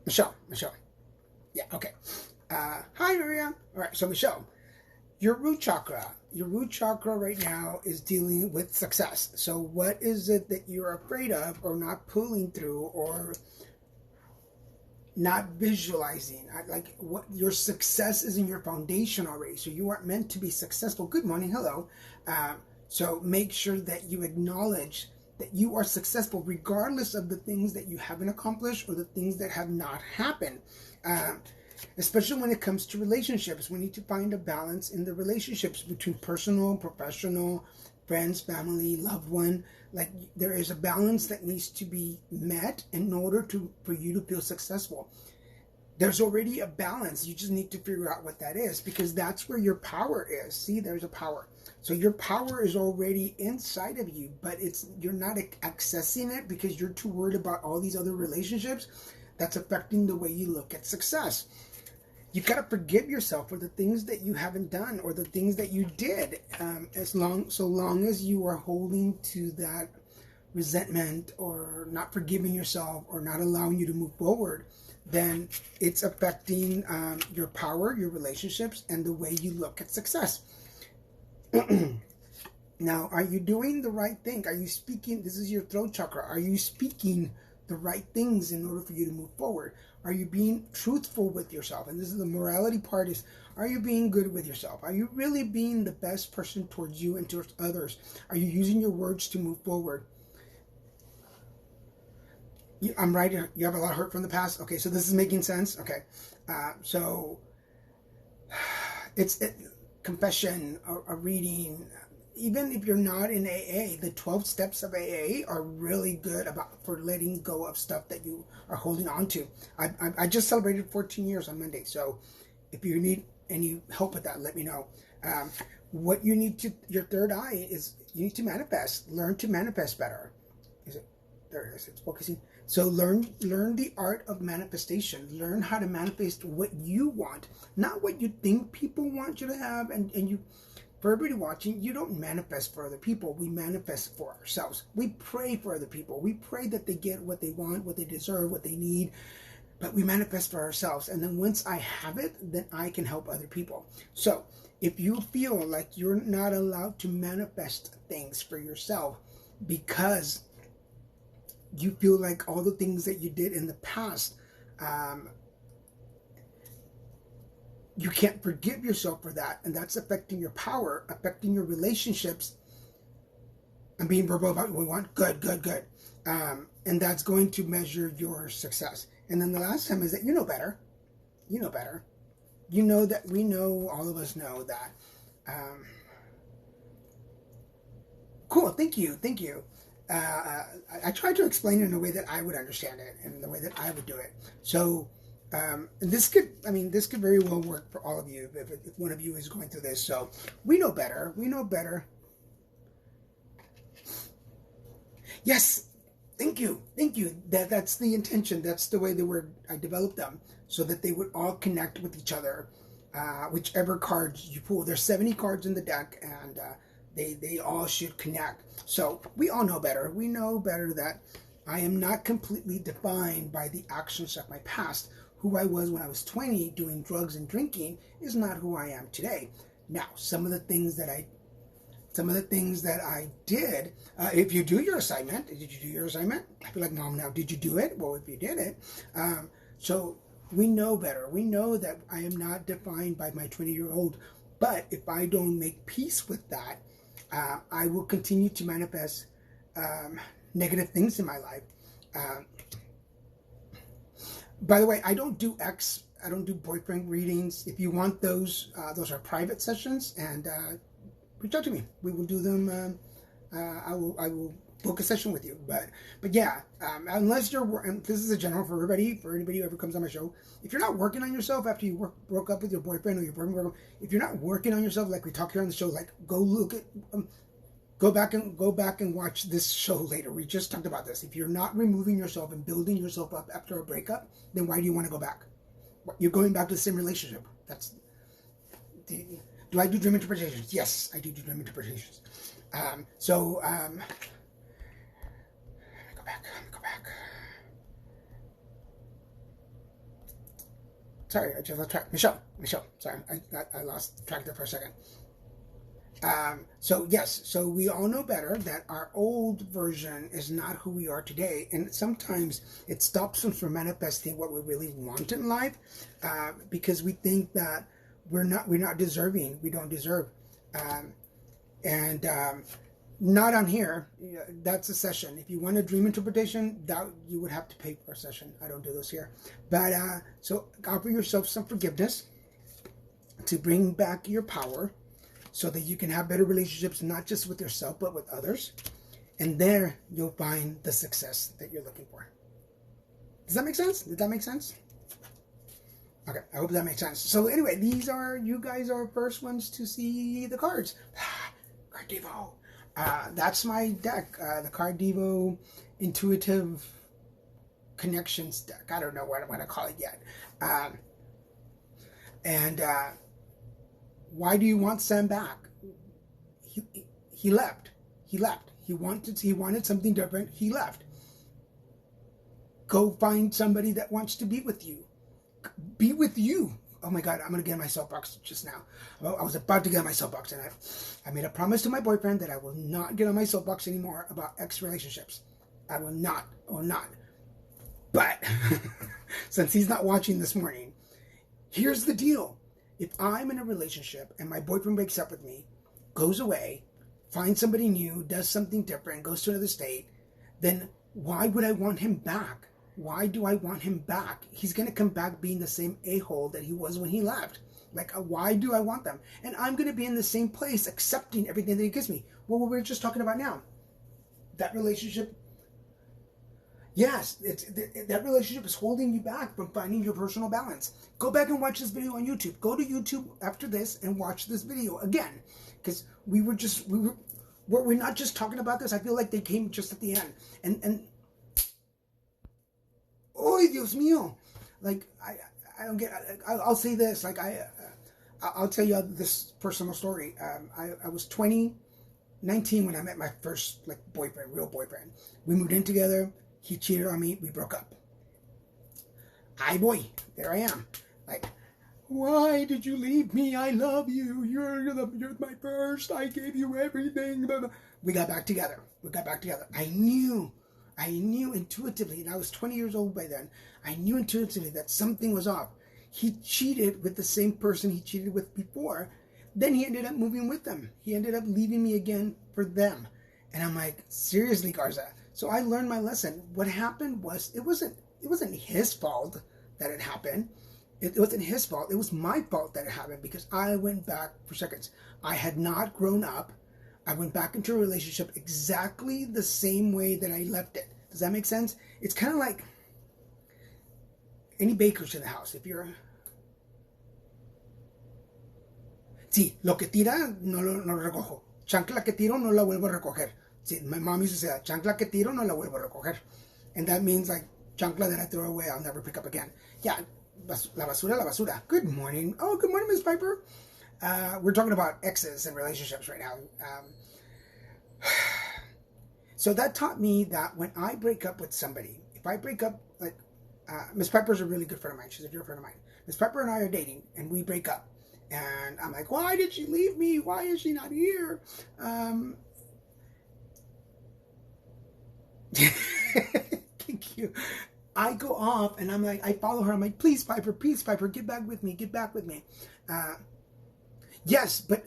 Michelle. Yeah, okay. Hi, Maria. All right, so Michelle, your root chakra right now is dealing with success. So what is it that you're afraid of or not pulling through or not visualizing? Like, what your success is in your foundation already. So you aren't meant to be successful. Good morning. Hello. So make sure that you acknowledge that you are successful regardless of the things that you haven't accomplished or the things that have not happened. Especially when it comes to relationships, we need to find a balance in the relationships between personal, professional, friends, family, loved one. Like, there is a balance that needs to be met in order for you to feel successful. There's already a balance. You just need to figure out what that is, because that's where your power is. See, there's a power. So your power is already inside of you, but you're not accessing it because you're too worried about all these other relationships that's affecting the way you look at success. You've got to forgive yourself for the things that you haven't done or the things that you did. So long as you are holding to that resentment or not forgiving yourself or not allowing you to move forward, then it's affecting your power, your relationships, and the way you look at success. Now, are you doing the right thing? Are you speaking? This is your throat chakra. Are you speaking the right things in order for you to move forward? Are you being truthful with yourself? And this is the morality part, is, are you being good with yourself? Are you really being the best person towards you and towards others? Are you using your words to move forward? I'm right. You have a lot of hurt from the past. Okay, so this is making sense. Okay, so it's confession, a reading. Even if you're not in AA, the 12 steps of AA are really good for letting go of stuff that you are holding on to. I just celebrated 14 years on Monday, so if you need any help with that, let me know. What you need to, your third eye is, you need to manifest. Learn to manifest better. Is it? There it is. It's focusing. So learn the art of manifestation. Learn how to manifest what you want, not what you think people want you to have. And you, for everybody watching, you don't manifest for other people. We manifest for ourselves. We pray for other people. We pray that they get what they want, what they deserve, what they need. But we manifest for ourselves. And then once I have it, then I can help other people. So if you feel like you're not allowed to manifest things for yourself because you feel like all the things that you did in the past, you can't forgive yourself for that, and that's affecting your power, affecting your relationships. I'm being verbal about what we want. Good. And that's going to measure your success. And then the last time is that you know better. You know better. You know that we know, all of us know that. Cool. Thank you. I tried to explain it in a way that I would understand it and the way that I would do it. So this could very well work for all of you if one of you is going through this. So we know better. Yes. Thank you. That's the intention. That's the way I developed them, so that they would all connect with each other. Whichever cards you pull, there's 70 cards in the deck, and they all should connect. So we all know better. We know better that I am not completely defined by the actions of my past. Who I was when I was 20 doing drugs and drinking is not who I am today. Now, some of the things that I did, if you do your assignment, did you do your assignment? I feel like, Mom, now, did you do it? Well, if you did it, so we know better. We know that I am not defined by my 20-year-old, but if I don't make peace with that, I will continue to manifest negative things in my life. By the way, I don't do boyfriend readings. If you want those are private sessions, and reach out to me. We will do them. I will book a session with you. But yeah, unless and this is a general for everybody, for anybody who ever comes on my show. If you're not working on yourself after you broke up with your boyfriend or your boyfriend, if you're not working on yourself, like we talk here on the show, like go back and watch this show later. We just talked about this. If you're not removing yourself and building yourself up after a breakup, then why do you want to go back? You're going back to the same relationship. Do I do dream interpretations? Yes, I do dream interpretations. Let me go back. Sorry, I just lost track. Michelle. Sorry, I lost track there for a second. So we all know better that our old version is not who we are today, and sometimes it stops us from manifesting what we really want in life, because we think that we're not deserving. We don't deserve, not on here. That's a session. If you want a dream interpretation, that you would have to pay for a session. I don't do those here, but so offer yourself some forgiveness to bring back your power, so that you can have better relationships, not just with yourself, but with others. And there you'll find the success that you're looking for. Does that make sense? Did that make sense? Okay, I hope that makes sense. So anyway, you guys are first ones to see the cards. Card Devo. That's my deck, the Card Devo Intuitive Connections deck. I don't know what I'm going to call it yet. And why do you want Sam back? He left. He left. He wanted something different. He left. Go find somebody that wants to be with you. Be with you. Oh my God, I'm going to get in my soapbox just now. Well, I was about to get on my soapbox, and I made a promise to my boyfriend that I will not get on my soapbox anymore about ex relationships. I will not. But since he's not watching this morning, here's the deal. If I'm in a relationship and my boyfriend breaks up with me, goes away, finds somebody new, does something different, goes to another state, then why would I want him back? Why do I want him back? He's going to come back being the same a-hole that he was when he left. Like, why do I want them? And I'm going to be in the same place accepting everything that he gives me. What we were just talking about now. That relationship, yes, that relationship is holding you back from finding your personal balance. Go back and watch this video on YouTube. Go to YouTube after this and watch this video again. Because we're not just talking about this. I feel like they came just at the end. And oh, Dios mío. Like, I don't get, I'll say this, like, I'll tell you this personal story. I was 19 when I met my first, like, boyfriend, real boyfriend. We moved in together. He cheated on me. We broke up. Ay, boy, there I am. Like, why did you leave me? I love you. You're my first. I gave you everything. We got back together. I knew intuitively, and I was 20 years old by then, I knew intuitively that something was off. He cheated with the same person he cheated with before. Then he ended up moving with them. He ended up leaving me again for them. And I'm like, seriously, Garza. So I learned my lesson. What happened was, it wasn't his fault that it happened. It wasn't his fault. It was my fault that it happened because I went back for seconds. I had not grown up. I went back into a relationship exactly the same way that I left it. Does that make sense? It's kind of like any bakers in the house. If you're... Sí, lo que tira no lo recojo. Chancla que tiro no la vuelvo a recoger. See, my mom used to say that. Chancla que tiro no la vuelvo a recoger. And that means like chancla that I throw away, I'll never pick up again. Yeah, la basura. Good morning. Oh, good morning, Miss Piper. We're talking about exes and relationships right now. So that taught me that when I break up with somebody, if I break up, like, Miss Piper's a really good friend of mine. She's a dear friend of mine. Miss Piper and I are dating, and we break up. And I'm like, why did she leave me? Why is she not here? Thank you. I go off, and I'm like, I follow her. I'm like, please, Piper, get back with me. Yes, but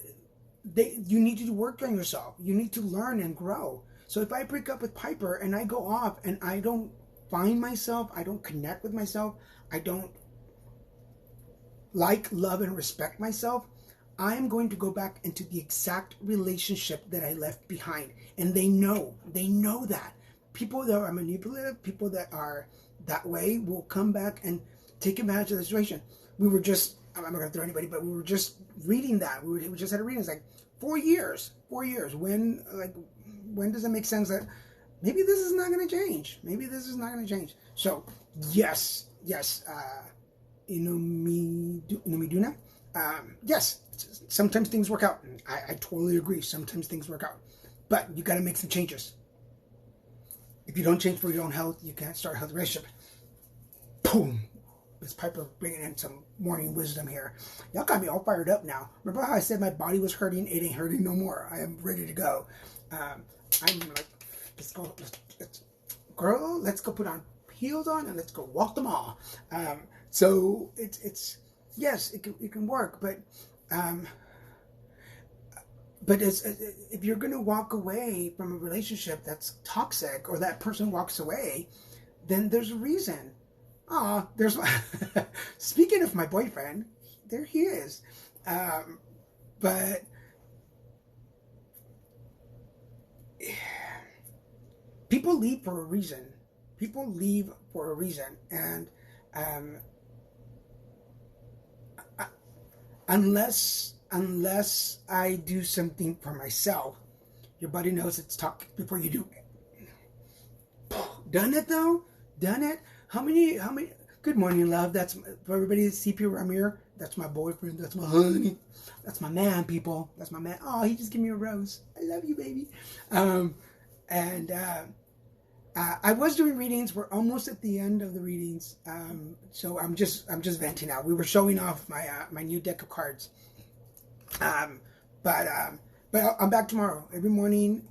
you need to work on yourself. You need to learn and grow. So if I break up with Piper and I go off and I don't find myself, I don't connect with myself, I don't like, love, and respect myself, I am going to go back into the exact relationship that I left behind. And they know that. People that are manipulative, people that are that way will come back and take advantage of the situation. We were just, I'm not going to throw anybody, but we were just reading that. We just had a reading. It's like 4 years. When does it make sense that maybe this is not going to change? So, yes, Inumiduna. Yes, sometimes things work out. I totally agree. Sometimes things work out. But you got to make some changes. If you don't change for your own health, you can't start a healthy relationship. Boom. Miss Piper bringing in some morning wisdom here. Y'all got me all fired up now. Remember how I said my body was hurting? It ain't hurting no more. I am ready to go. I'm like, let's go. Girl, let's go put on heels on and let's go walk the mall. So it's yes, it can work, but if you're going to walk away from a relationship that's toxic, or that person walks away, then there's a reason. Speaking of my boyfriend, there he is. But people leave for a reason. And unless I do something for myself. Your buddy knows it's talk before you do it. Done it though? Done it? How many? Good morning, love. That's for everybody. CP Ramir. That's my boyfriend. That's my honey. That's my man, people. That's my man. Oh, he just gave me a rose. I love you, baby. I was doing readings. We're almost at the end of the readings. So I'm just venting out. We were showing off my new deck of cards. But I'm back tomorrow. Every morning,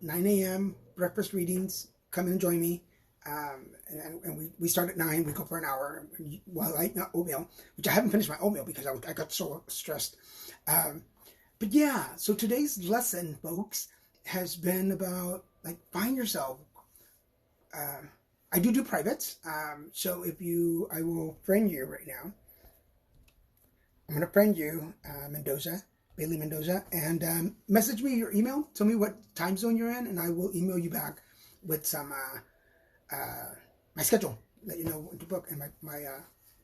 9 a.m. breakfast readings. Come and join me. And we start at 9. We go for an hour while I eat oatmeal, which I haven't finished my oatmeal because I got so stressed. But yeah, so today's lesson, folks, has been about like find yourself. I do privates. So I will friend you right now. I'm going to friend you, Bailey Mendoza, and message me your email. Tell me what time zone you're in, and I will email you back with some my schedule, let you know what to book, and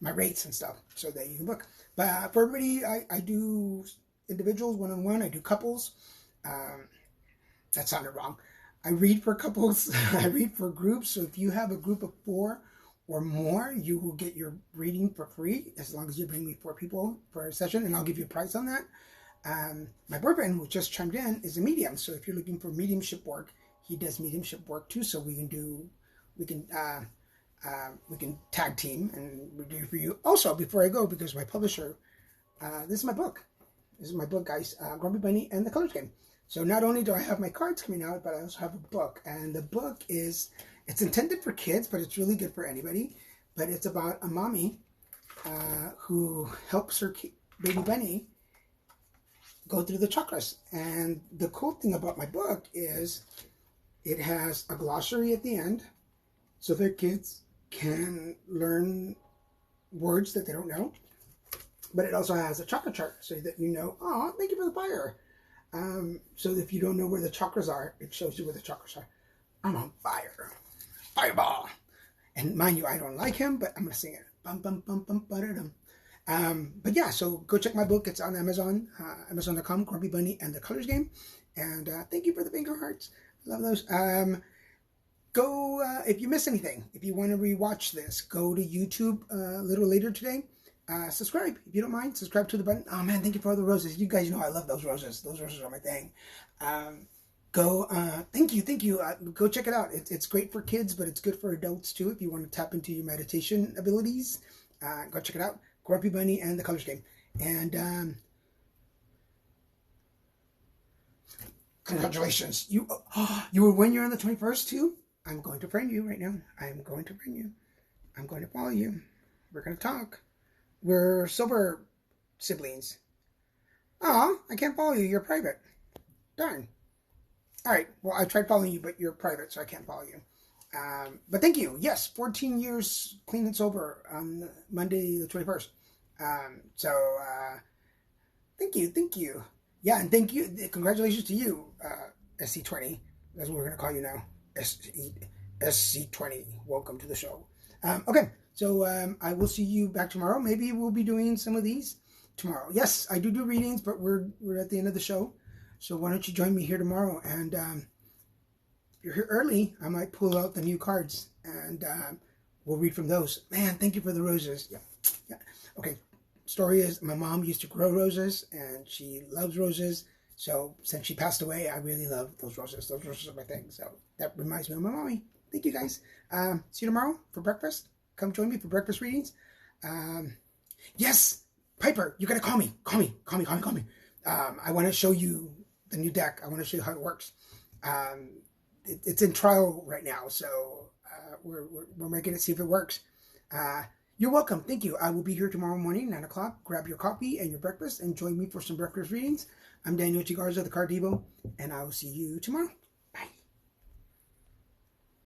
my rates and stuff, so that you can book. But for everybody, I do individuals, one-on-one. I do couples. That sounded wrong. I read for couples. I read for groups. So if you have a group of 4 or more, you will get your reading for free as long as you bring me 4 people for a session, and I'll give you a price on that. My boyfriend, who just chimed in, is a medium. So if you're looking for mediumship work, he does mediumship work too. So we can tag team and do for you. Also, before I go, because my publisher, this is my book. This is my book, guys. Grumpy Bunny and the Colors Game. So not only do I have my cards coming out, but I also have a book. And the book it's intended for kids, but it's really good for anybody. But it's about a mommy who helps her baby bunny go through the chakras. And the cool thing about my book is it has a glossary at the end so that kids can learn words that they don't know. But it also has a chakra chart so that you know, oh, thank you for the fire. So if you don't know where the chakras are, it shows you where the chakras are. I'm on fire. Fireball. And mind you, I don't like him, but I'm going to sing it. Bum, bum, bum, bum, ba-da-dum. But yeah, so go check my book. It's on Amazon, Amazon.com, Grumpy Bunny and the Colors Game. And thank you for the finger hearts. Love those. Go, if you miss anything, if you want to rewatch this, go to YouTube a little later today. Subscribe, if you don't mind. Subscribe to the button. Oh man, thank you for all the roses. You guys know I love those roses. Those roses are my thing. Thank you. Go check it out. It's great for kids, but it's good for adults too. If you want to tap into your meditation abilities, go check it out. Grumpy Bunny and the Colors Game. And congratulations. You were 1 year on the 21st too? I'm going to friend you right now. I'm going to friend you. I'm going to follow you. We're going to talk. We're sober siblings. Oh, I can't follow you. You're private. Darn. All right. Well, I tried following you, but you're private, so I can't follow you. But thank you. Yes, 14 years clean and sober on Monday the 21st. Thank you. Yeah, and thank you. Congratulations to you, SC20. That's what we're going to call you now. SC20. Welcome to the show. Okay. So I will see you back tomorrow. Maybe we'll be doing some of these tomorrow. Yes, I do readings, but we're at the end of the show. So why don't you join me here tomorrow? And if you're here early, I might pull out the new cards and we'll read from those. Man, thank you for the roses. Yeah. Okay. Story is my mom used to grow roses and she loves roses. So since she passed away, I really love those roses. Those roses are my thing. So that reminds me of my mommy. Thank you guys. See you tomorrow for breakfast. Come join me for breakfast readings. Yes, Piper, you gotta call me. Call me. I want to show you the new deck. I want to show you how it works. It's in trial right now, so we're making it see if it works. You're welcome. Thank you. I will be here tomorrow morning, 9 o'clock. Grab your coffee and your breakfast and join me for some breakfast readings. I'm Daniel Chigarza, the Card Devo, and I will see you tomorrow.